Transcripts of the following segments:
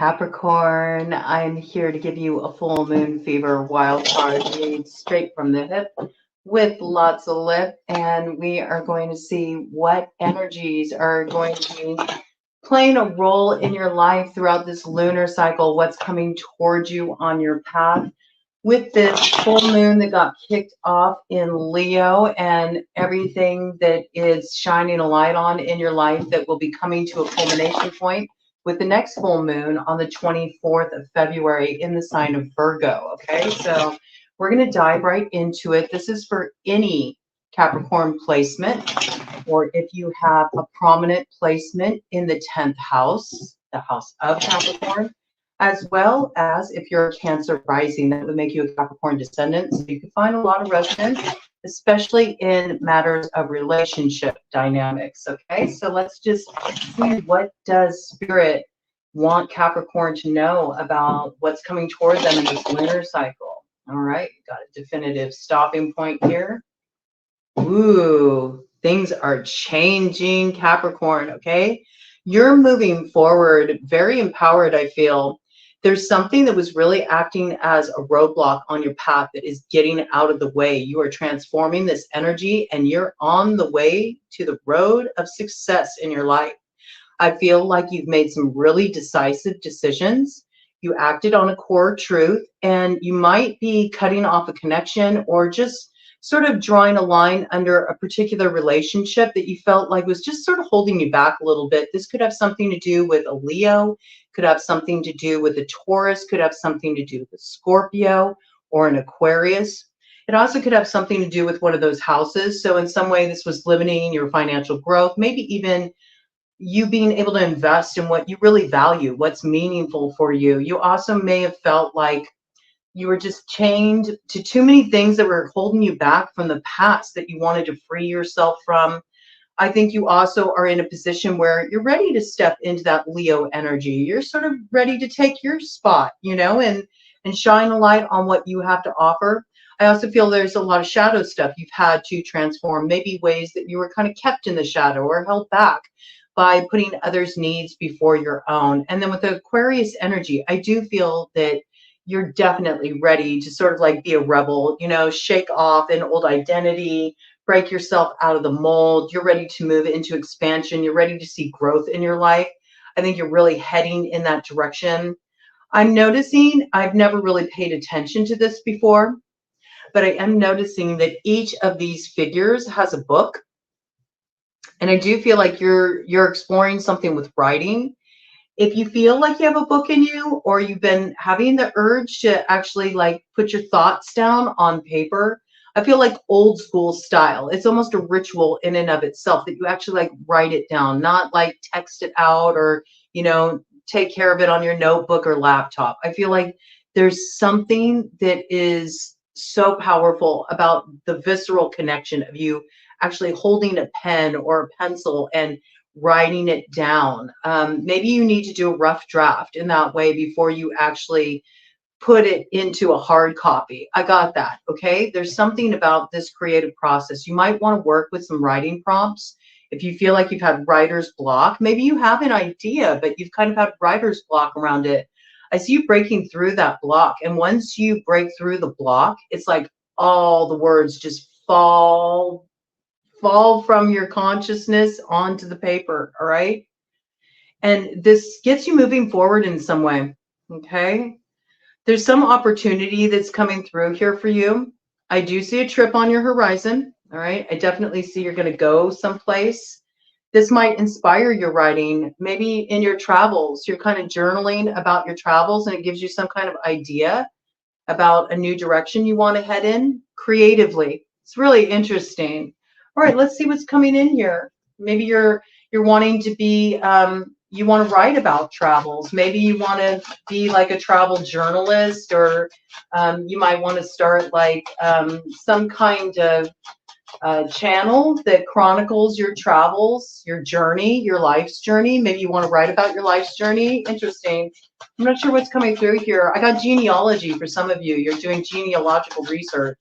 Capricorn, I'm here to give you a full moon fever wild card read straight from the hip with lots of lip, and we are going to see what energies are going to be playing a role in your life throughout this lunar cycle, what's coming towards you on your path with this full moon that got kicked off in Leo and everything that is shining a light on in your life that will be coming to a culmination point with the next full moon on the 24th of February in the sign of Virgo. Okay, so we're going to dive right into it. This is for any Capricorn placement, or if you have a prominent placement in the 10th house, the house of Capricorn, as well as if you're a Cancer rising, that would make you a Capricorn descendant. So you can find a lot of resonance, especially in matters of relationship dynamics. Okay, so let's just see, what does Spirit want Capricorn to know about what's coming toward them in this lunar cycle? All right, got a definitive stopping point here. Ooh, things are changing, Capricorn, okay? You're moving forward, very empowered, I feel. There's something that was really acting as a roadblock on your path that is getting out of the way. You are transforming this energy and you're on the way to the road of success in your life. I feel like you've made some really decisive decisions. You acted on a core truth, and you might be cutting off a connection or just sort of drawing a line under a particular relationship that you felt like was just sort of holding you back a little bit. This could have something to do with a Leo, could have something to do with a Taurus, could have something to do with a Scorpio or an Aquarius. It also could have something to do with one of those houses. So in some way, this was limiting your financial growth, maybe even you being able to invest in what you really value, what's meaningful for you. You also may have felt like you were just chained to too many things that were holding you back from the past that you wanted to free yourself from. I think you also are in a position where you're ready to step into that Leo energy. You're sort of ready to take your spot, you know, and shine a light on what you have to offer. I also feel there's a lot of shadow stuff you've had to transform, maybe ways that you were kind of kept in the shadow or held back by putting others' needs before your own. And then with the Aquarius energy, I do feel that you're definitely ready to sort of like be a rebel, you know, shake off an old identity, break yourself out of the mold. You're ready to move into expansion. You're ready to see growth in your life. I think you're really heading in that direction. I'm noticing, I've never really paid attention to this before, but I am noticing that each of these figures has a book. And I do feel like you're exploring something with writing. If you feel like you have a book in you, or you've been having the urge to actually like put your thoughts down on paper, I feel like old school style. It's almost a ritual in and of itself that you actually like write it down, not like text it out or, you know, take care of it on your notebook or laptop. I feel like there's something that is so powerful about the visceral connection of you actually holding a pen or a pencil and writing it down. Maybe you need to do a rough draft in that way before you actually put it into a hard copy. I got that. Okay. There's something about this creative process. You might want to work with some writing prompts. If you feel like you've had writer's block, maybe you have an idea, but you've kind of had writer's block around it. I see you breaking through that block. And once you break through the block, it's like all the words just fall from your consciousness onto the paper. All right. And this gets you moving forward in some way. Okay. There's some opportunity that's coming through here for you. I do see a trip on your horizon. All right. I definitely see you're going to go someplace. This might inspire your writing. Maybe in your travels, you're kind of journaling about your travels, and it gives you some kind of idea about a new direction you want to head in creatively. It's really interesting. All right, let's see what's coming in here. Maybe you're wanting to be, you want to write about travels. Maybe you want to be like a travel journalist, or you might want to start like some kind of channel that chronicles your travels, your journey, your life's journey. Maybe you want to write about your life's journey. Interesting. I'm not sure what's coming through here. I got genealogy for some of you. You're doing genealogical research.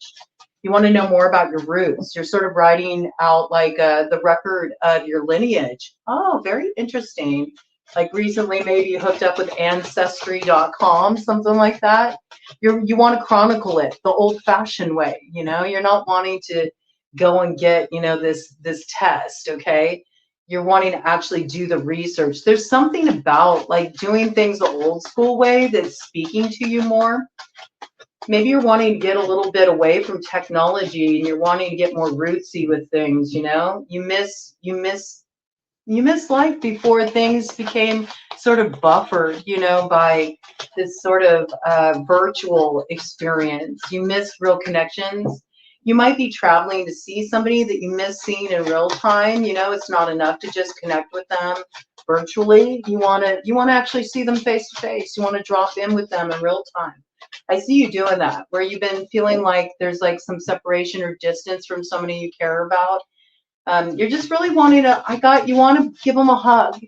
You want to know more about your roots. You're sort of writing out like the record of your lineage. Oh, very interesting. Like recently, maybe you hooked up with Ancestry.com, something like that. You want to chronicle it the old-fashioned way. You know, you're not wanting to go and get, you know, this test. Okay, you're wanting to actually do the research. There's something about like doing things the old school way that's speaking to you more. Maybe you're wanting to get a little bit away from technology and you're wanting to get more rootsy with things. You know, you miss life before things became sort of buffered, you know, by this sort of virtual experience. You miss real connections. You might be traveling to see somebody that you miss seeing in real time. You know, it's not enough to just connect with them virtually. You want to actually see them face to face. You want to drop in with them in real time. I see you doing that, where you've been feeling like there's like some separation or distance from somebody you care about. You're just really wanting to, you want to give them a hug.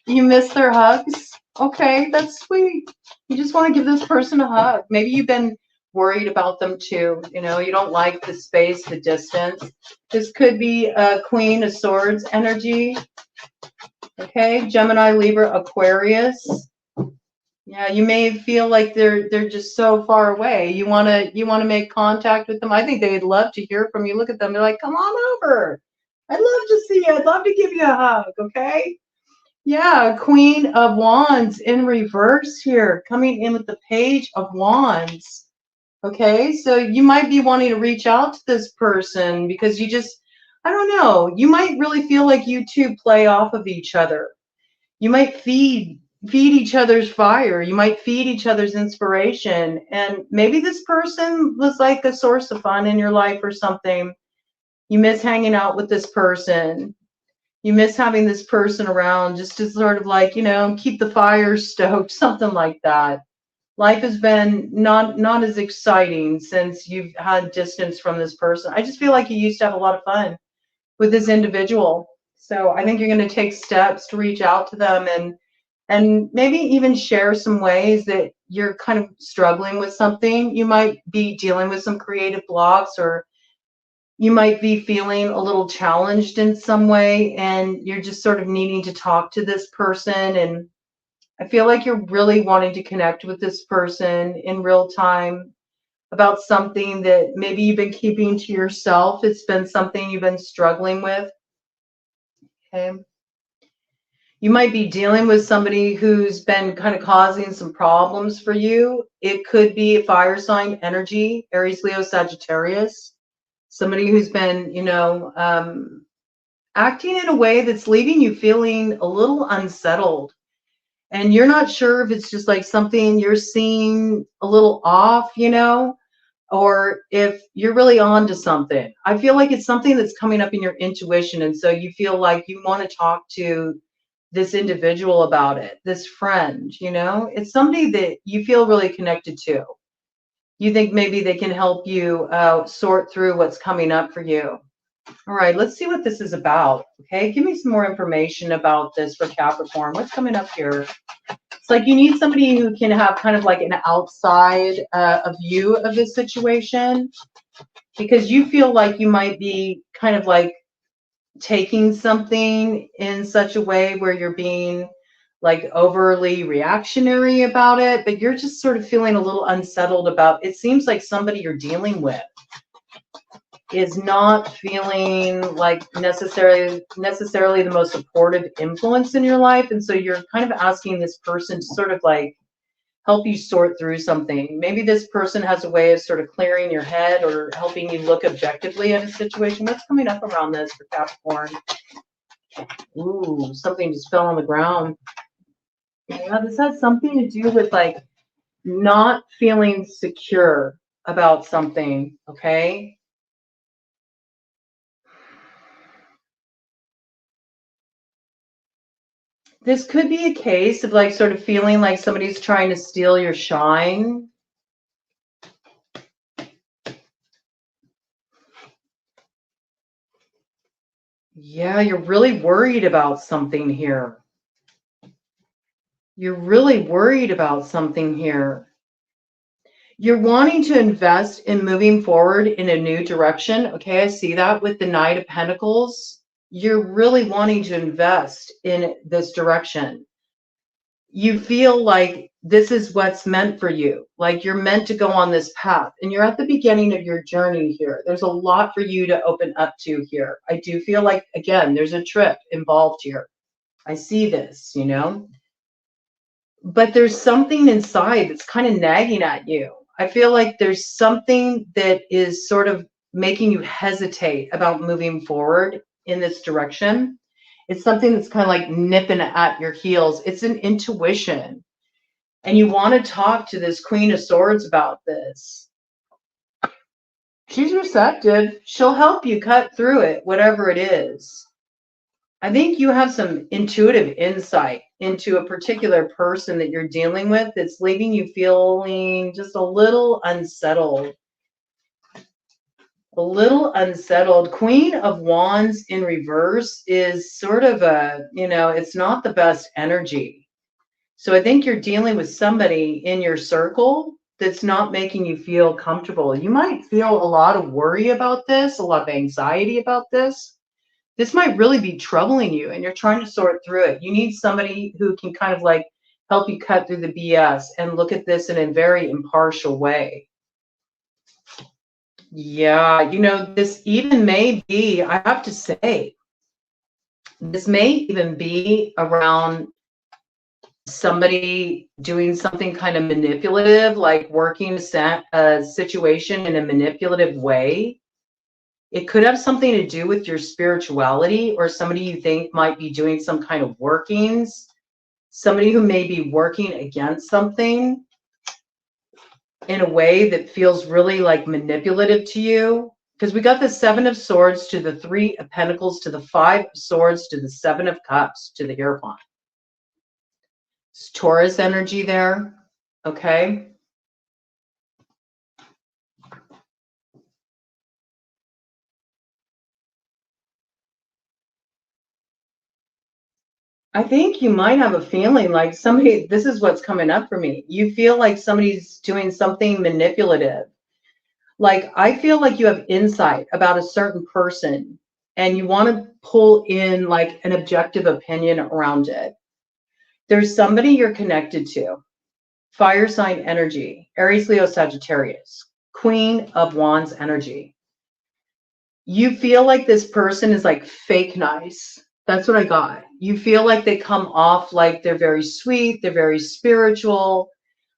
You miss their hugs? Okay, that's sweet. You just want to give this person a hug. Maybe you've been worried about them too. You know, you don't like the space, the distance. This could be a Queen of Swords energy. Okay, Gemini, Libra, Aquarius. Yeah, you may feel like they're just so far away. You wanna make contact with them. I think they'd love to hear from you. Look at them. They're like, come on over. I'd love to see you. I'd love to give you a hug. Okay. Yeah, Queen of Wands in reverse here, coming in with the Page of Wands. Okay, so you might be wanting to reach out to this person because you just, I don't know, you might really feel like you two play off of each other. You might feed each other's fire. You might feed each other's inspiration. And maybe this person was like a source of fun in your life or something. You miss hanging out with this person. You miss having this person around just to sort of like, you know, keep the fire stoked, something like that. Life has been not as exciting since you've had distance from this person. I just feel like you used to have a lot of fun with this individual. So I think you're going to take steps to reach out to them and maybe even share some ways that you're kind of struggling with something. You might be dealing with some creative blocks, or you might be feeling a little challenged in some way, and you're just sort of needing to talk to this person. And I feel like you're really wanting to connect with this person in real time about something that maybe you've been keeping to yourself. It's been something you've been struggling with. Okay. You might be dealing with somebody who's been kind of causing some problems for you. It could be a fire sign energy, Aries, Leo, Sagittarius. Somebody who's been, you know, acting in a way that's leaving you feeling a little unsettled. And you're not sure if it's just like something you're seeing a little off, you know, or if you're really on to something. I feel like it's something that's coming up in your intuition. And so you feel like you want to talk to this individual about it, this friend, you know, it's somebody that you feel really connected to. You think maybe they can help you sort through what's coming up for you. All right, let's see what this is about. Okay, give me some more information about this for Capricorn. What's coming up here? It's like you need somebody who can have kind of like an outside view of this situation, because you feel like you might be kind of like taking something in such a way where you're being like overly reactionary about it, but you're just sort of feeling a little unsettled about it. Seems like somebody you're dealing with is not feeling like necessarily the most supportive influence in your life. And so you're kind of asking this person to sort of like help you sort through something. Maybe this person has a way of sort of clearing your head or helping you look objectively at a situation. What's coming up around this for Capricorn? Ooh, something just fell on the ground. Yeah, this has something to do with like not feeling secure about something, okay? This could be a case of like sort of feeling like somebody's trying to steal your shine. Yeah, you're really worried about something here. You're really worried about something here. You're wanting to invest in moving forward in a new direction. Okay, I see that with the Knight of Pentacles. You're really wanting to invest in this direction. you feel like this is what's meant for you. Like you're meant to go on this path, and you're at the beginning of your journey here. There's a lot for you to open up to here. I do feel like, again, there's a trip involved here. I see this, you know, but there's something inside that's kind of nagging at you. I feel like there's something that is sort of making you hesitate about moving forward in this direction. It's something that's kind of like nipping at your heels. It's an intuition. And you want to talk to this Queen of Swords about this. She's receptive. She'll help you cut through it, whatever it is. I think you have some intuitive insight into a particular person that you're dealing with that's leaving you feeling just a little unsettled. A little unsettled. Queen of Wands in reverse is sort of a, you know, it's not the best energy. So I think you're dealing with somebody in your circle that's not making you feel comfortable. You might feel a lot of worry about this, a lot of anxiety about this. This might really be troubling you, and you're trying to sort through it. You need somebody who can kind of like help you cut through the BS and look at this in a very impartial way. Yeah, you know, this even may be, I have to say, this may even be around somebody doing something kind of manipulative, like working a situation in a manipulative way. It could have something to do with your spirituality, or somebody you think might be doing some kind of workings, somebody who may be working against something in a way that feels really like manipulative to you. Because we got the Seven of Swords to the Three of Pentacles to the Five of Swords to the Seven of Cups to the Hierophant. It's Taurus energy there, okay? I think you might have a feeling like somebody, this is what's coming up for me. You feel like somebody's doing something manipulative. Like, I feel like you have insight about a certain person and you want to pull in like an objective opinion around it. There's somebody you're connected to. Fire sign energy, Aries, Leo, Sagittarius, Queen of Wands energy. You feel like this person is like fake nice. That's what I got. You feel like they come off like they're very sweet, they're very spiritual,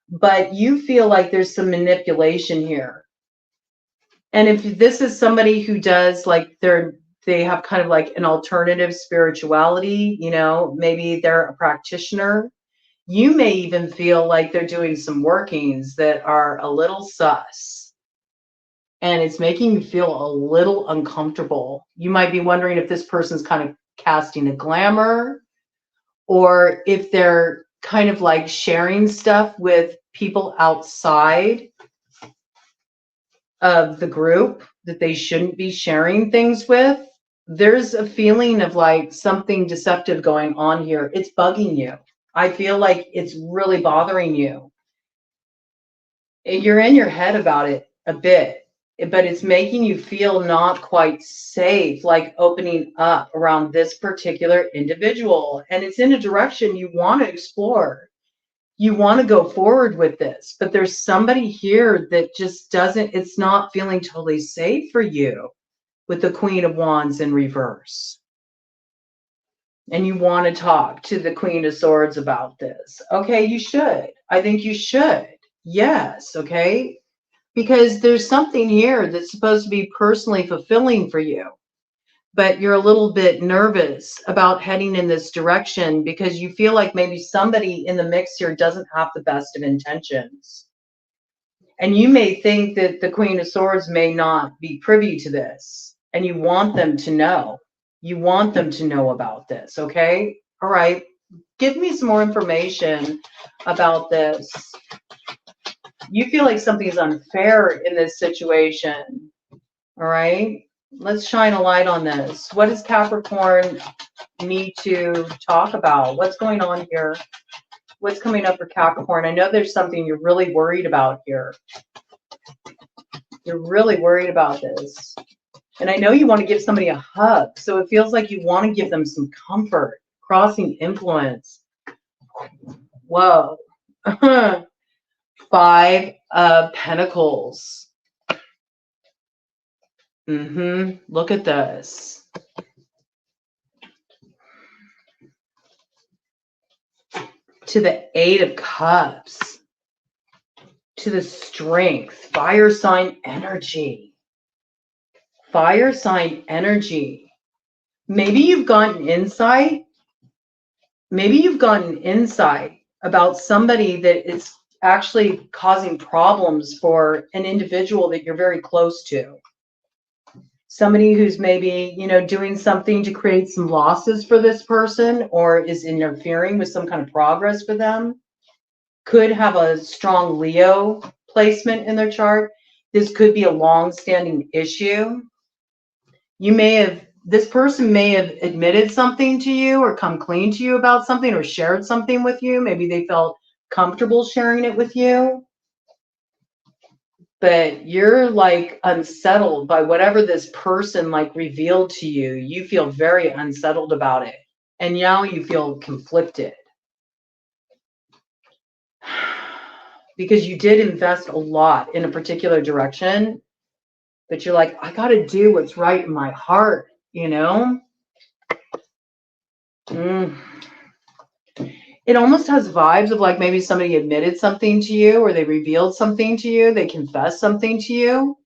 but you feel like there's some manipulation here. And if this is somebody who does like they have kind of like an alternative spirituality, you know, maybe they're a practitioner, you may even feel like they're doing some workings that are a little sus. And it's making you feel a little uncomfortable. You might be wondering if this person's kind of casting a glamour, or if they're kind of like sharing stuff with people outside of the group that they shouldn't be sharing things with. There's a feeling of like something deceptive going on here. It's bugging you. I feel like it's really bothering you. You're in your head about it a bit, but it's making you feel not quite safe, like opening up around this particular individual. And it's in a direction you want to explore. You want to go forward with this, but there's somebody here that just doesn't, it's not feeling totally safe for you with the Queen of Wands in reverse. And you want to talk to the Queen of Swords about this. Okay, you should. I think you should. Yes, okay? Because there's something here that's supposed to be personally fulfilling for you, but you're a little bit nervous about heading in this direction because you feel like maybe somebody in the mix here doesn't have the best of intentions. And you may think that the Queen of Swords may not be privy to this, and you want them to know. You want them to know about this, okay? All right, give me some more information about this. You feel like something is unfair in this situation, all right? Let's shine a light on this. What does Capricorn need to talk about? What's going on here? What's coming up for Capricorn? I know there's something you're really worried about here. You're really worried about this. And I know you want to give somebody a hug. So it feels like you want to give them some comfort. Crossing influence. Whoa. 5 of Pentacles. Look at this. To the 8 of Cups. To the Strength. Fire sign energy. Fire sign energy. Maybe you've gotten insight. Maybe you've gotten insight about somebody that is actually causing problems for an individual that you're very close to. Somebody who's maybe, you know, doing something to create some losses for this person or is interfering with some kind of progress for them. Could have a strong Leo placement in their chart. This could be a long-standing issue. This person may have admitted something to you or come clean to you about something or shared something with you. Maybe they felt comfortable sharing it with you. But you're like unsettled by whatever this person like revealed to you. You feel very unsettled about it. And now you feel conflicted. Because you did invest a lot in a particular direction. But you're like, I got to do what's right in my heart, you know? It almost has vibes of like maybe somebody admitted something to you or they revealed something to you. They confessed something to you.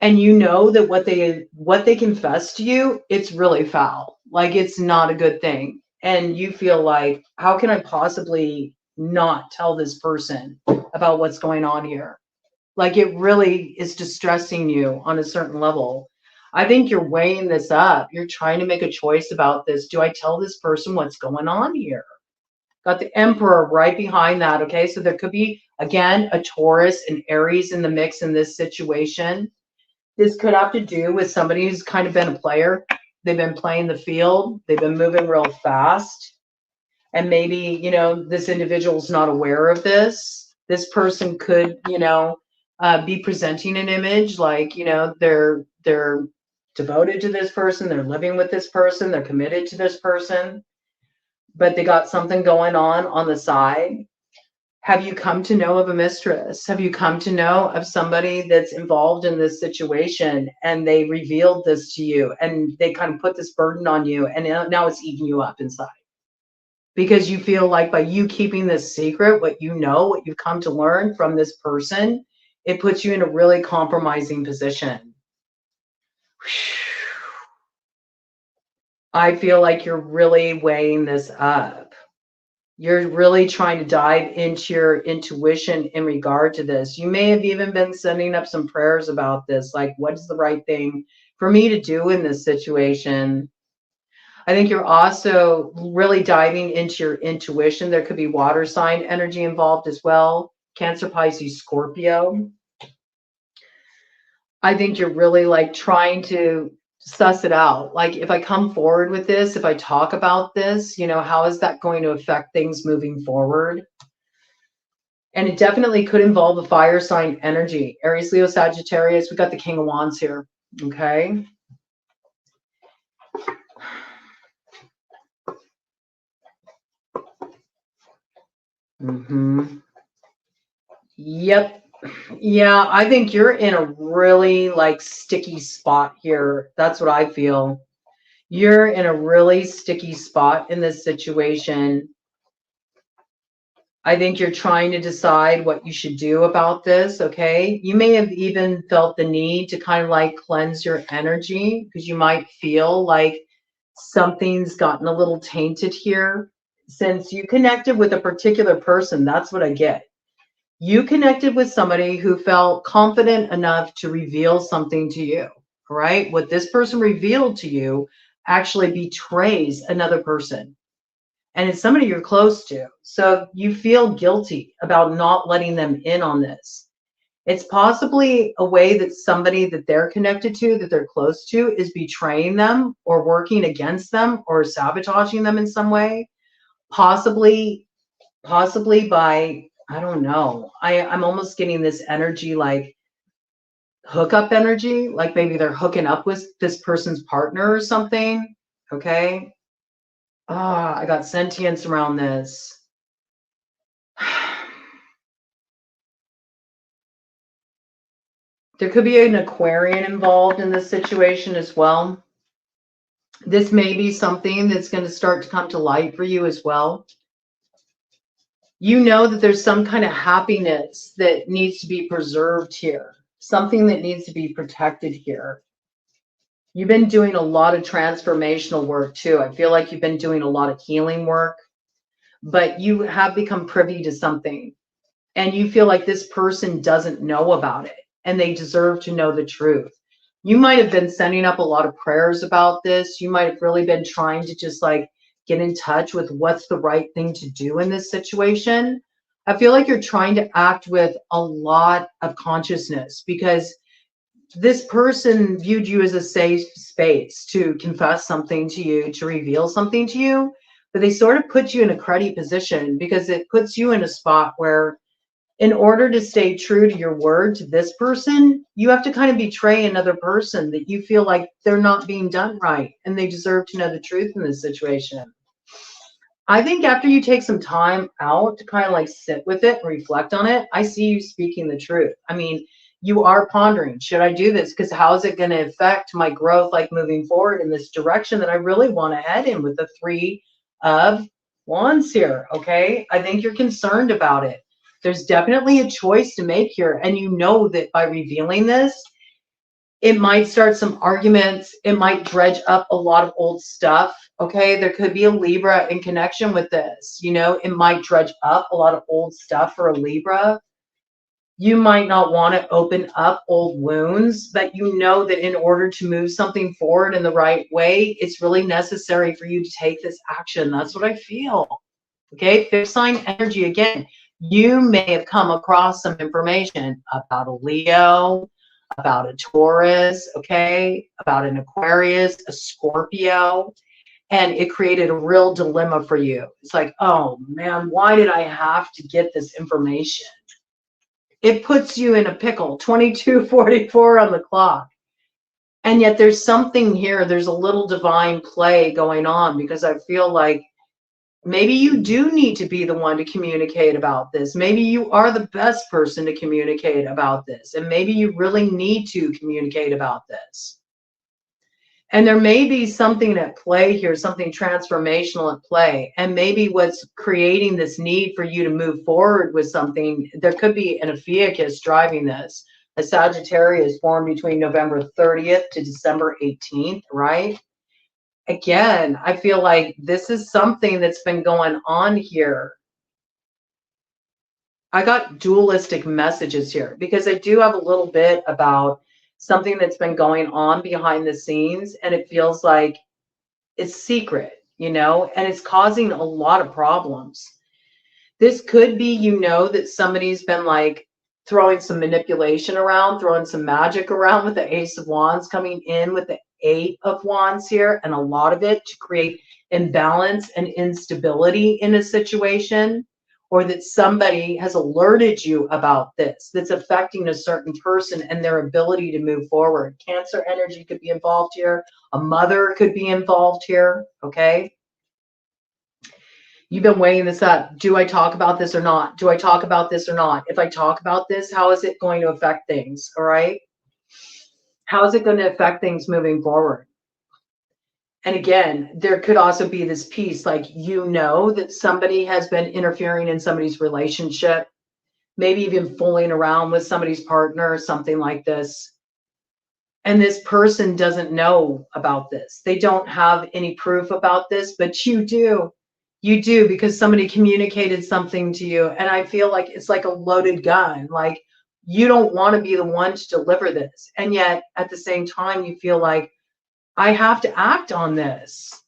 And you know that what they confessed to you, it's really foul. Like it's not a good thing. And you feel like, how can I possibly not tell this person about what's going on here? Like it really is distressing you on a certain level. I think you're weighing this up. You're trying to make a choice about this. Do I tell this person what's going on here? Got the Emperor right behind that, okay? So there could be, again, a Taurus and Aries in the mix in this situation. This could have to do with somebody who's kind of been a player. They've been playing the field. They've been moving real fast. And maybe, you know, this individual's not aware of this. This person could, you know, be presenting an image like, you know, they're devoted to this person. They're living with this person. They're committed to this person. But they got something going on the side. Have you come to know of a mistress? Have you come to know of somebody that's involved in this situation and they revealed this to you and they kind of put this burden on you and now it's eating you up inside? Because you feel like by you keeping this secret, what you know, what you've come to learn from this person, it puts you in a really compromising position. I feel like you're really weighing this up. You're really trying to dive into your intuition in regard to this. You may have even been sending up some prayers about this, like what's the right thing for me to do in this situation? I think you're also really diving into your intuition. There could be water sign energy involved as well. Cancer, Pisces, Scorpio. I think you're really like trying to suss it out. Like if I come forward with this, if I talk about this, you know, how is that going to affect things moving forward? And it definitely could involve a fire sign energy. Aries, Leo, Sagittarius. We got the King of Wands here. Okay. Yep. Yeah, I think you're in a really like sticky spot here. That's what I feel. You're in a really sticky spot in this situation. I think you're trying to decide what you should do about this, okay? You may have even felt the need to kind of like cleanse your energy because you might feel like something's gotten a little tainted here. Since you connected with a particular person, that's what I get. You connected with somebody who felt confident enough to reveal something to you, right? What this person revealed to you actually betrays another person. And it's somebody you're close to. So you feel guilty about not letting them in on this. It's possibly a way that somebody that they're connected to, that they're close to, is betraying them or working against them or sabotaging them in some way. Possibly by, I don't know. I'm almost getting this energy like hookup energy, like maybe they're hooking up with this person's partner or something. Okay. I got sentience around this. There could be an Aquarian involved in this situation as well. This may be something that's going to start to come to light for you as well. You know that there's some kind of happiness that needs to be preserved here, something that needs to be protected here. You've been doing a lot of transformational work too. I feel like you've been doing a lot of healing work, but you have become privy to something and you feel like this person doesn't know about it and they deserve to know the truth. You might have been sending up a lot of prayers about this. You might have really been trying to just like get in touch with what's the right thing to do in this situation. I feel like you're trying to act with a lot of consciousness because this person viewed you as a safe space to confess something to you, to reveal something to you, but they sort of put you in a cruddy position because it puts you in a spot where in order to stay true to your word to this person, you have to kind of betray another person that you feel like they're not being done right and they deserve to know the truth in this situation. I think after you take some time out to kind of like sit with it and reflect on it, I see you speaking the truth. I mean, you are pondering, should I do this? Because how is it going to affect my growth, like moving forward in this direction that I really want to head in with the 3 of Wands here, okay? I think you're concerned about it. There's definitely a choice to make here. And you know that by revealing this, it might start some arguments. It might dredge up a lot of old stuff. Okay, there could be a Libra in connection with this. You know, it might dredge up a lot of old stuff for a Libra. You might not want to open up old wounds, but you know that in order to move something forward in the right way, it's really necessary for you to take this action. That's what I feel. Okay, fixed sign energy again. You may have come across some information about a Leo, about a Taurus, okay, about an Aquarius, a Scorpio, and it created a real dilemma for you. It's like, oh man, why did I have to get this information? It puts you in a pickle, 22:44 on the clock. And yet there's something here, there's a little divine play going on because I feel like maybe you do need to be the one to communicate about this. Maybe you are the best person to communicate about this. And maybe you really need to communicate about this. And there may be something at play here, something transformational at play. And maybe what's creating this need for you to move forward with something, there could be an Ophiuchus driving this. A Sagittarius formed between November 30th to December 18th, right? Again, I feel like this is something that's been going on here. I got dualistic messages here because I do have a little bit about something that's been going on behind the scenes, and it feels like it's secret, you know, and it's causing a lot of problems. This could be, you know, that somebody's been like throwing some manipulation around, throwing some magic around with the Ace of Wands coming in with the 8 of Wands here, and a lot of it to create imbalance and instability in a situation, or that somebody has alerted you about this that's affecting a certain person and their ability to move forward. Cancer energy could be involved here. A mother could be involved here, okay? You've been weighing this up. Do I talk about this or not? Do I talk about this or not? If I talk about this, how is it going to affect things, all right? How is it going to affect things moving forward? And again, there could also be this piece, like, you know, that somebody has been interfering in somebody's relationship, maybe even fooling around with somebody's partner or something like this. And this person doesn't know about this. They don't have any proof about this, but you do. You do, because somebody communicated something to you. And I feel like it's like a loaded gun. Like, you don't want to be the one to deliver this. And yet at the same time, you feel like, I have to act on this.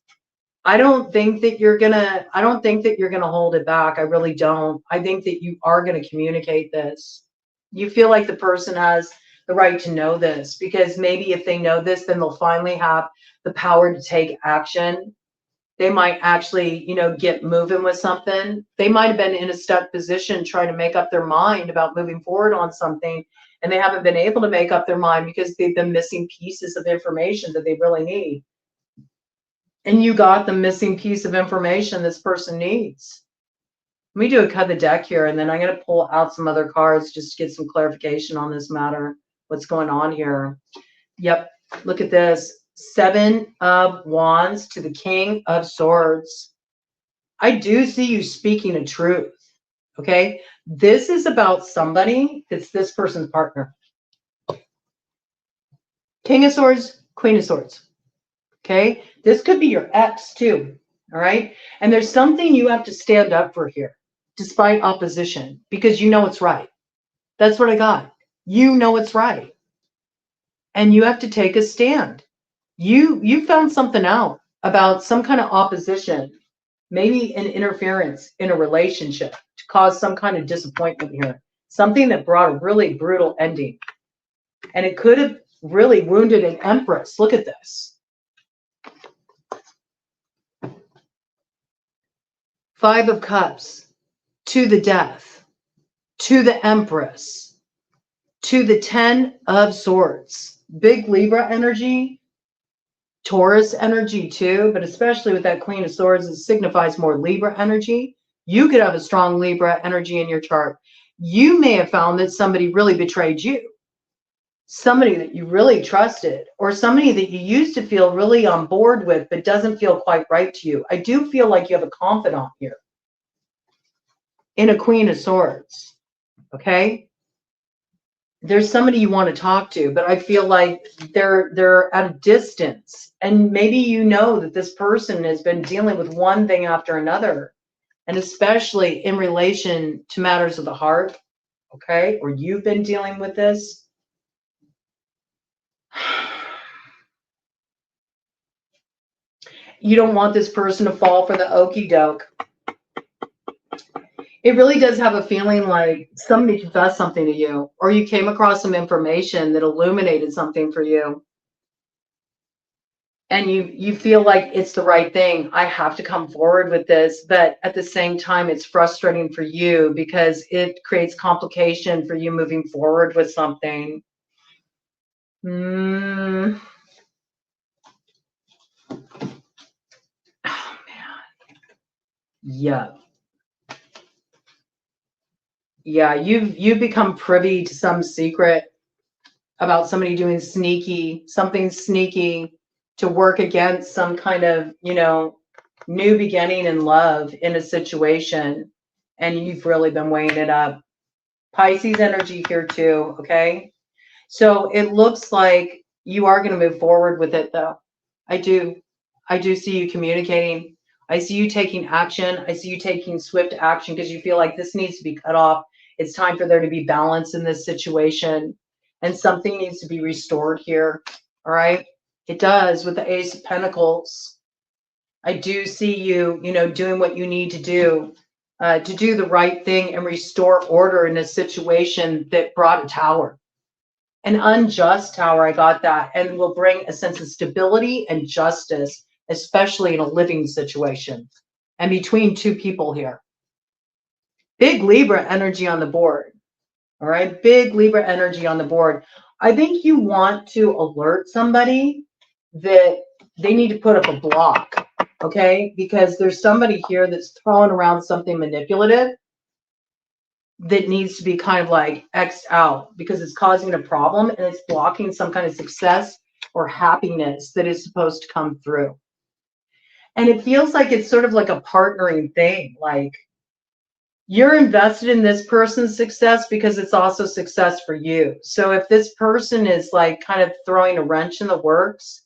I don't think that you're gonna hold it back. I really don't. I think that you are gonna communicate this. You feel like the person has the right to know this, because maybe if they know this, then they'll finally have the power to take action. They might actually, you know, get moving with something. They might have been in a stuck position trying to make up their mind about moving forward on something, and they haven't been able to make up their mind because they've been missing pieces of information that they really need. And you got the missing piece of information this person needs. Let me do a cut the deck here, and then I'm going to pull out some other cards just to get some clarification on this matter. what's going on here. Yep, look at this. 7 of Wands to the King of Swords. I do see you speaking a truth, okay? This is about somebody that's this person's partner. King of Swords, Queen of Swords, okay? This could be your ex too, all right? And there's something you have to stand up for here, despite opposition, because you know it's right. That's what I got. You know it's right. And you have to take a stand. You found something out about some kind of opposition, maybe an interference in a relationship to cause some kind of disappointment here. Something that brought a really brutal ending. And it could have really wounded an empress. Look at this. 5 of Cups to the Death, to the Empress, to the 10 of Swords. Big Libra energy, Taurus energy too, but especially with that Queen of Swords, it signifies more Libra energy. You could have a strong Libra energy in your chart. You may have found that somebody really betrayed you. Somebody that you really trusted, or somebody that you used to feel really on board with, but doesn't feel quite right to you. I do feel like you have a confidant here in a Queen of Swords, okay? There's somebody you want to talk to, but I feel like they're at a distance, and maybe you know that this person has been dealing with one thing after another, and especially in relation to matters of the heart, okay? Or you've been dealing with this. You don't want this person to fall for the okie doke. It really does have a feeling like somebody confessed something to you, or you came across some information that illuminated something for you. And you feel like it's the right thing. I have to come forward with this, but at the same time, it's frustrating for you because it creates complication for you moving forward with something. Oh, man. Yeah. Yeah, you've become privy to some secret about somebody doing something sneaky to work against some kind of, new beginning in love in a situation, and you've really been weighing it up. Pisces energy here too, okay? So it looks like you are going to move forward with it though. I do see you communicating. I see you taking action. I see you taking swift action because you feel like this needs to be cut off. It's time for there to be balance in this situation, and something needs to be restored here. All right. It does with the Ace of Pentacles. I do see you, doing what you need to do the right thing and restore order in a situation that brought a tower. An unjust tower, I got that, and will bring a sense of stability and justice, especially in a living situation and between two people here. Big Libra energy on the board. All right, big Libra energy on the board. I think you want to alert somebody that they need to put up a block, okay? Because there's somebody here that's throwing around something manipulative that needs to be kind of like X'd out because it's causing a problem and it's blocking some kind of success or happiness that is supposed to come through. And it feels like it's sort of like a partnering thing. Like you're invested in this person's success because it's also success for you. So if this person is like kind of throwing a wrench in the works,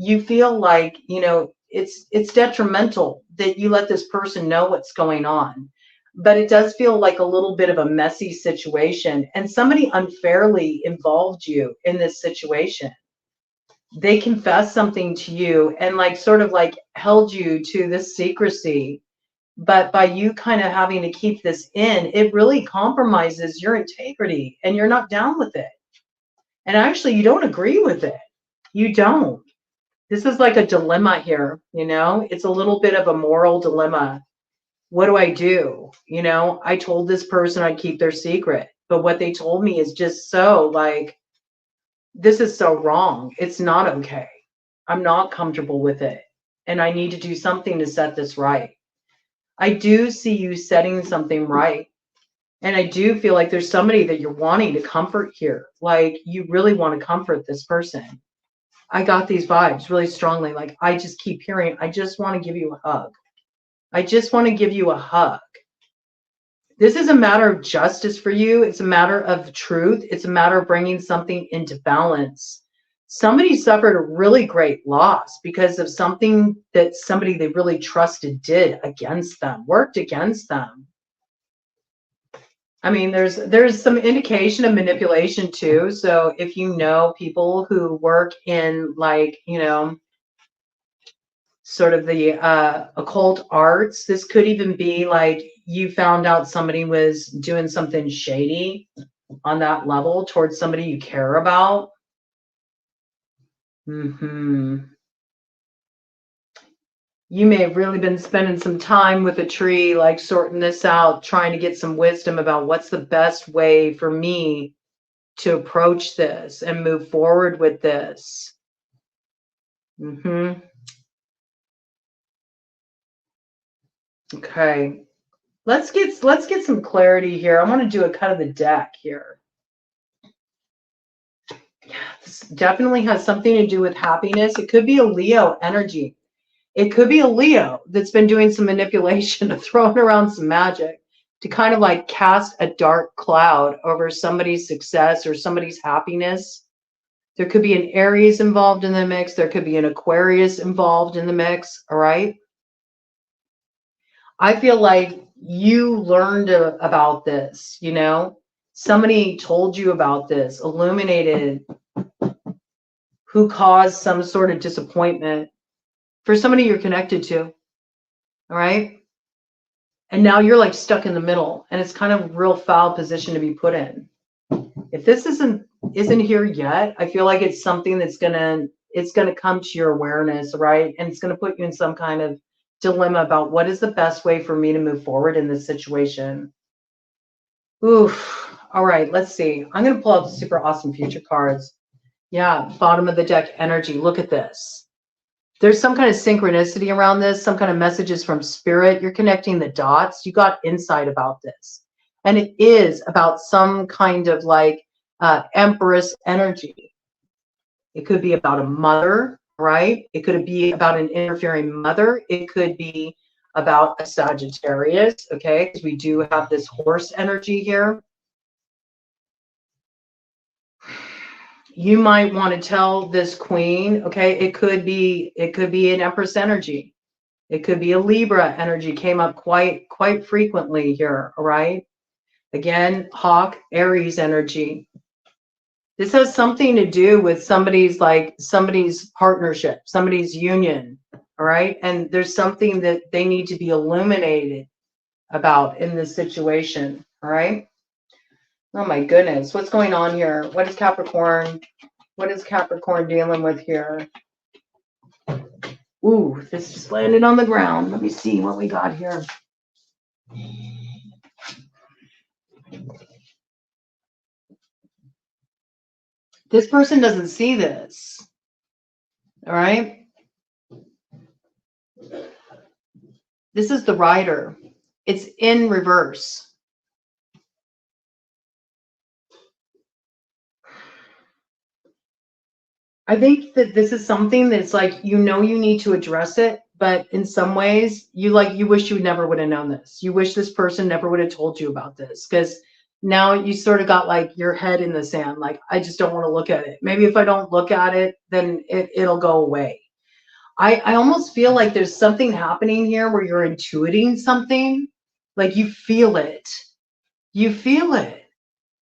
you feel like, it's detrimental that you let this person know what's going on. But it does feel like a little bit of a messy situation, and somebody unfairly involved you in this situation. They confessed something to you and like sort of like held you to this secrecy. But by you kind of having to keep this in, it really compromises your integrity and you're not down with it. And actually, you don't agree with it. You don't. This is like a dilemma here, It's a little bit of a moral dilemma. What do I do? I told this person I'd keep their secret, but what they told me is just so like, this is so wrong. It's not okay. I'm not comfortable with it. And I need to do something to set this right. I do see you setting something right. And I do feel like there's somebody that you're wanting to comfort here. Like you really want to comfort this person. I got these vibes really strongly. Like I just keep hearing, I just want to give you a hug. I just want to give you a hug. This is a matter of justice for you. It's a matter of truth. It's a matter of bringing something into balance. Somebody suffered a really great loss because of something that somebody they really trusted did against them, worked against them. I mean, there's some indication of manipulation too. So if you know people who work in like, you know, sort of the occult arts, this could even be like you found out somebody was doing something shady on that level towards somebody you care about. You may have really been spending some time with a tree, like sorting this out, trying to get some wisdom about what's the best way for me to approach this and move forward with this. Okay. Let's get some clarity here. I want to do a cut of the deck here. This definitely has something to do with happiness. It could be a Leo energy. It could be a Leo that's been doing some manipulation, throwing around some magic to kind of like cast a dark cloud over somebody's success or somebody's happiness. There could be an Aries involved in the mix. There could be an Aquarius involved in the mix. All right. I feel like you learned about this, you know, somebody told you about this, illuminated who caused some sort of disappointment for somebody you're connected to. All right. And now you're like stuck in the middle, and it's kind of a real foul position to be put in. If this isn't here yet, I feel like it's something that's gonna come to your awareness, right? And it's gonna put you in some kind of dilemma about what is the best way for me to move forward in this situation. Oof. All right, let's see. I'm gonna pull out the super awesome future cards. Yeah, bottom of the deck energy. Look at this. There's some kind of synchronicity around this, some kind of messages from spirit. You're connecting the dots. You got insight about this. And it is about some kind of like Empress energy. It could be about a mother, right? It could be about an interfering mother. It could be about a Sagittarius, okay? Because we do have this horse energy here. You might want to tell this queen, okay, it could be an Empress energy. It could be a Libra energy, came up quite frequently here, all right? Again, Hawk, Aries energy. This has something to do with somebody's partnership, somebody's union, all right? And there's something that they need to be illuminated about in this situation, all right? Oh my goodness, what's going on here? What is Capricorn dealing with here? Ooh, this just landed on the ground. Let me see what we got here. This person doesn't see this. All right. This is the Rider. It's in reverse. I think that this is something that's like, you know, you need to address it, but in some ways you wish you never would have known this. You wish this person never would have told you about this, because now you sort of got like your head in the sand. Like, I just don't want to look at it. Maybe if I don't look at it, then it'll go away. I almost feel like there's something happening here where you're intuiting something, like you feel it. You feel it.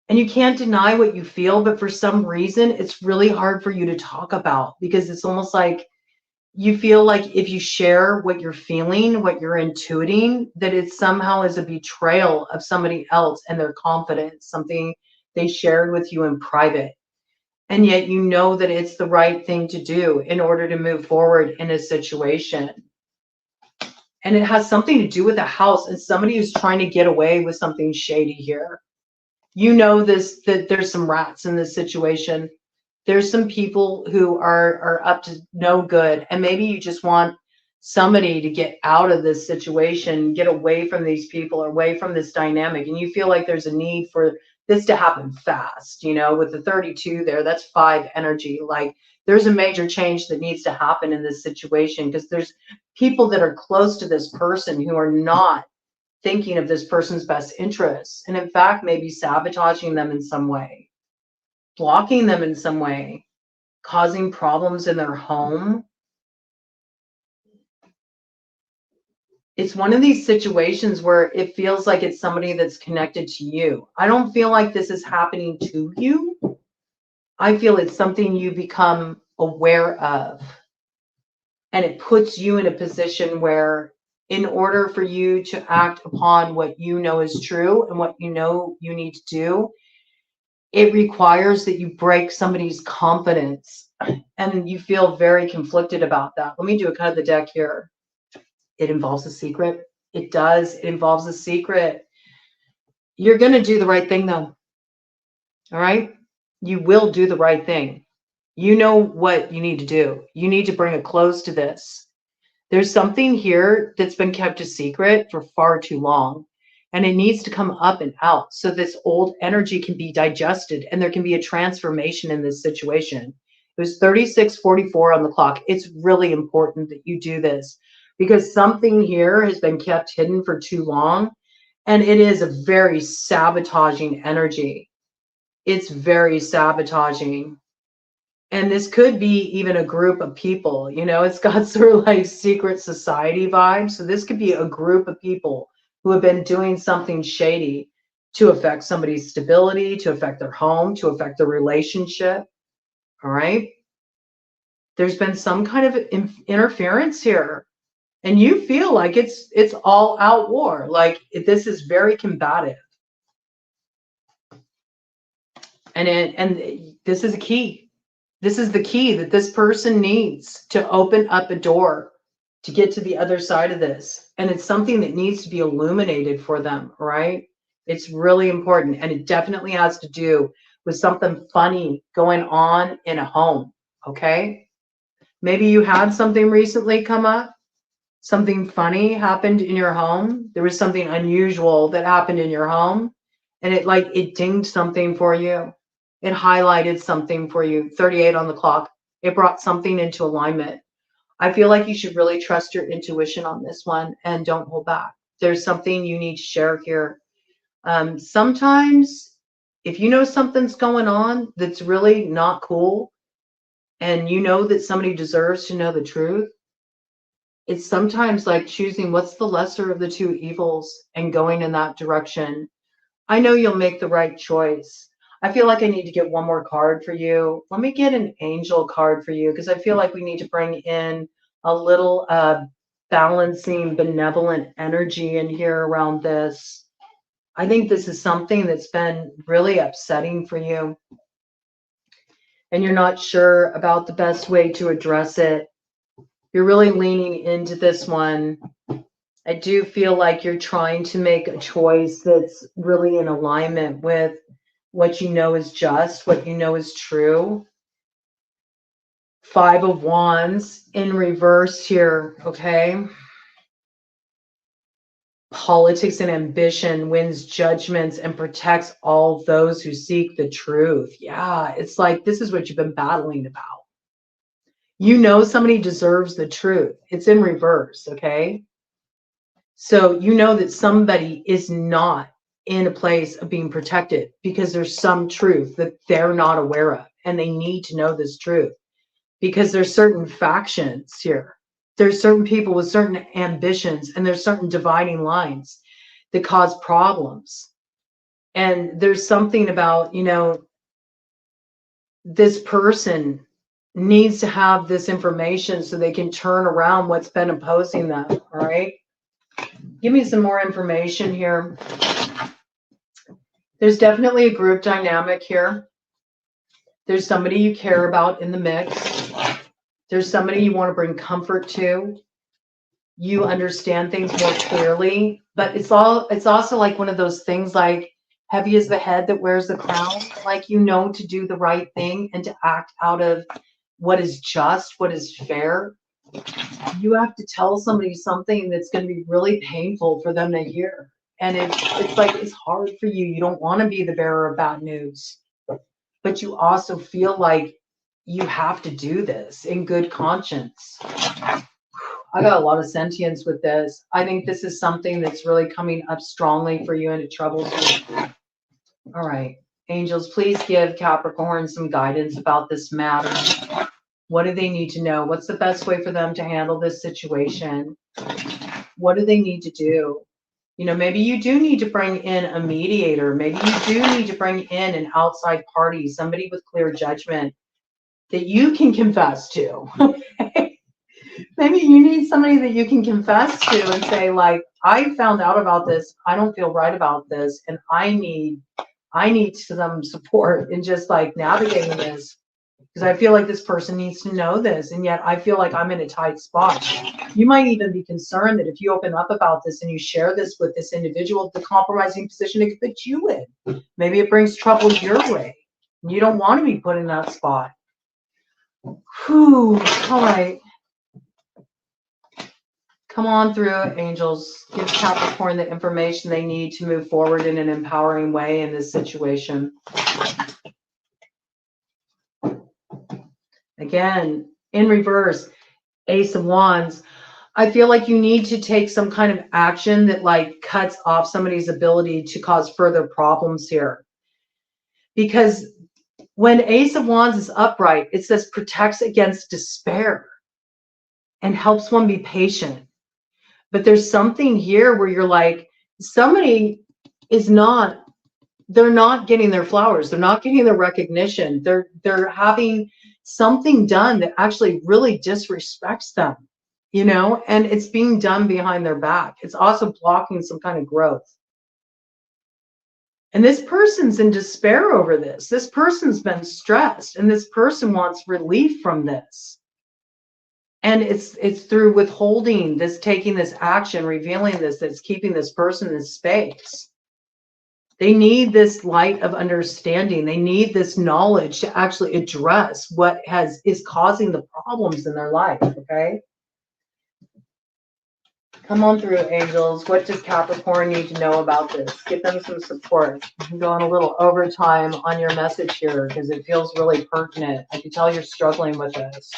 And you can't deny what you feel, but for some reason, it's really hard for you to talk about, because it's almost like you feel like if you share what you're feeling, what you're intuiting, that it somehow is a betrayal of somebody else and their confidence, something they shared with you in private. And yet you know that it's the right thing to do in order to move forward in a situation. And it has something to do with a house and somebody who's trying to get away with something shady here. You know this, that there's some rats in this situation. There's some people who are up to no good, and maybe you just want somebody to get out of this situation, get away from these people, away from this dynamic. And you feel like there's a need for this to happen fast, you know, with the 32 there, that's 5 energy. Like there's a major change that needs to happen in this situation because there's people that are close to this person who are not thinking of this person's best interests. And in fact, maybe sabotaging them in some way, blocking them in some way, causing problems in their home. It's one of these situations where it feels like it's somebody that's connected to you. I don't feel like this is happening to you. I feel it's something you become aware of. And it puts you in a position where in order for you to act upon what you know is true and what you know you need to do, it requires that you break somebody's confidence. And you feel very conflicted about that. Let me do a cut of the deck here. It involves a secret. It does. It involves a secret. You're going to do the right thing, though. All right? You will do the right thing. You know what you need to do. You need to bring a close to this. There's something here that's been kept a secret for far too long, and it needs to come up and out so this old energy can be digested and there can be a transformation in this situation. It was 36:44 on the clock. It's really important that you do this because something here has been kept hidden for too long, and it is a very sabotaging energy. It's very sabotaging. And this could be even a group of people, you know, it's got sort of like secret society vibes. So this could be a group of people who have been doing something shady to affect somebody's stability, to affect their home, to affect their relationship. All right. There's been some kind of interference here. And you feel like it's all out war. Like this is very combative. And this is a key. This is the key that this person needs to open up a door to get to the other side of this. And it's something that needs to be illuminated for them, right? It's really important. And it definitely has to do with something funny going on in a home, okay? Maybe you had something recently come up. Something funny happened in your home. There was something unusual that happened in your home. And it dinged something for you. It highlighted something for you. 38 on the clock. It brought something into alignment. I feel like you should really trust your intuition on this one and don't hold back. There's something you need to share here. Sometimes if you know something's going on that's really not cool and you know that somebody deserves to know the truth, it's sometimes like choosing what's the lesser of the two evils and going in that direction. I know you'll make the right choice. I feel like I need to get one more card for you. Let me get an angel card for you because I feel like we need to bring in a little balancing, benevolent energy in here around this. I think this is something that's been really upsetting for you. And you're not sure about the best way to address it. You're really leaning into this one. I do feel like you're trying to make a choice that's really in alignment with what you know is just, what you know is true. 5 of Wands in reverse here, okay? Politics and ambition wins judgments and protects all those who seek the truth. Yeah, it's like this is what you've been battling about. You know somebody deserves the truth. It's in reverse, okay? So you know that somebody is not in a place of being protected because there's some truth that they're not aware of and they need to know this truth because there's certain factions here. There's certain people with certain ambitions and there's certain dividing lines that cause problems. And there's something about, you know, this person needs to have this information so they can turn around what's been opposing them, all right? Give me some more information here. There's definitely a group dynamic here. There's somebody you care about in the mix. There's somebody you want to bring comfort to. You understand things more clearly, but it's also like one of those things like heavy is the head that wears the crown. Like you know to do the right thing and to act out of what is just, what is fair. you have to tell somebody something that's going to be really painful for them to hear. And it's like, it's hard for you. You don't want to be the bearer of bad news, but you also feel like you have to do this in good conscience. I got a lot of sentience with this. I think this is something that's really coming up strongly for you, and it troubles you. All right. Angels, please give Capricorn some guidance about this matter. What do they need to know? What's the best way for them to handle this situation? What do they need to do? You know, maybe you do need to bring in a mediator. Maybe you do need to bring in an outside party, somebody with clear judgment that you can confess to. Maybe you need somebody that you can confess to and say, like, I found out about this. I don't feel right about this, and I need some support in just like navigating this, because I feel like this person needs to know this, and yet I feel like I'm in a tight spot. You might even be concerned that if you open up about this and you share this with this individual, the compromising position it could put you in. Maybe it brings trouble your way. You don't want to be put in that spot. Whew. All right. Come on through, angels. Give Capricorn the information they need to move forward in an empowering way in this situation. Again, in reverse, Ace of Wands. I feel like you need to take some kind of action that like cuts off somebody's ability to cause further problems here. Because when Ace of Wands is upright, it says protects against despair and helps one be patient. But there's something here where you're like, somebody is not, they're not getting their flowers. They're not getting their recognition. They're having something done that actually really disrespects them, you know, and it's being done behind their back. It's also blocking some kind of growth. And this person's in despair over this. This person's been stressed, and this person wants relief from this. And it's through withholding this, taking this action, revealing this, that's keeping this person in this space. They need this light of understanding. They need this knowledge to actually address what is causing the problems in their life, okay? Come on through, angels. What does Capricorn need to know about this? Give them some support. I'm going a little overtime on your message here because it feels really pertinent. I can tell you're struggling with this.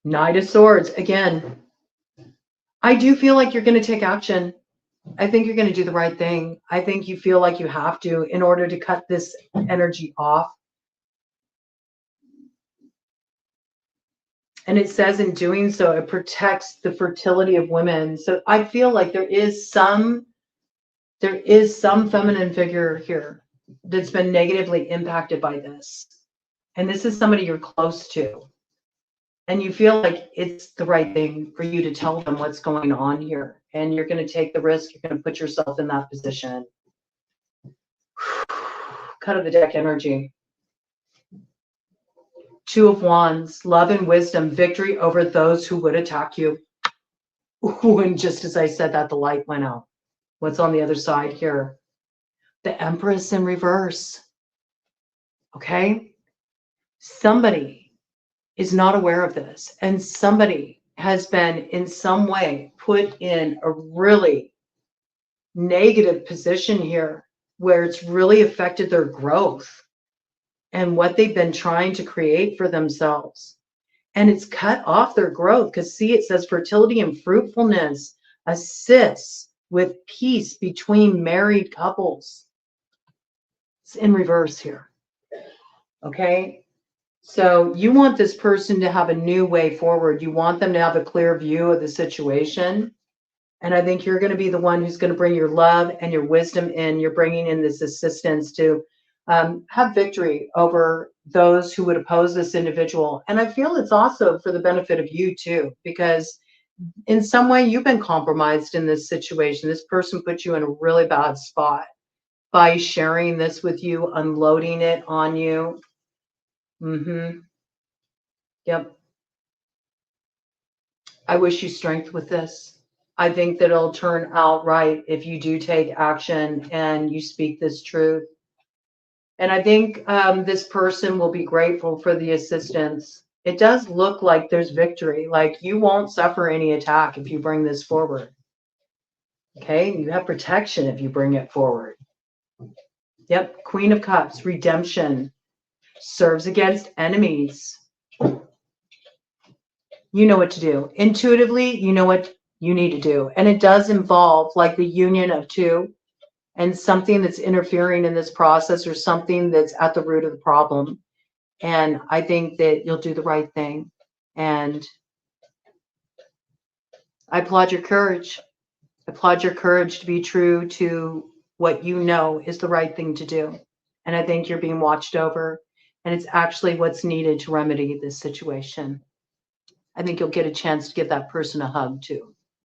Knight of Swords. Again, I do feel like you're going to take action. I think you're going to do the right thing. I think you feel like you have to in order to cut this energy off. And it says in doing so, it protects the fertility of women. So I feel like there is some feminine figure here that's been negatively impacted by this. And this is somebody you're close to. And you feel like it's the right thing for you to tell them what's going on here. And you're going to take the risk. You're going to put yourself in that position. Cut of the deck energy. Two of Wands, love and wisdom, victory over those who would attack you. Ooh, and just as I said that, the light went out. What's on the other side here? The Empress in reverse. Okay? Somebody is not aware of this, and somebody has been in some way put in a really negative position here where it's really affected their growth and what they've been trying to create for themselves. And it's cut off their growth because, see, it says fertility and fruitfulness assists with peace between married couples. It's in reverse here. Okay? So you want this person to have a new way forward. You want them to have a clear view of the situation. And I think you're going to be the one who's going to bring your love and your wisdom in. You're bringing in this assistance to have victory over those who would oppose this individual. And I feel it's also for the benefit of you too, because in some way you've been compromised in this situation. This person put you in a really bad spot by sharing this with you, unloading it on you. Yep. I wish you strength with this. I think that it'll turn out right if you do take action and you speak this truth. And I think this person will be grateful for the assistance. It does look like there's victory. Like you won't suffer any attack if you bring this forward. Okay, you have protection if you bring it forward. Yep, Queen of Cups, redemption, serves against enemies. You know what to do. Intuitively, you know what you need to do. And it does involve like the union of two and something that's interfering in this process or something that's at the root of the problem. And I think that you'll do the right thing. And I applaud your courage. I applaud your courage to be true to what you know is the right thing to do. And I think you're being watched over. And it's actually what's needed to remedy this situation. I think you'll get a chance to give that person a hug too.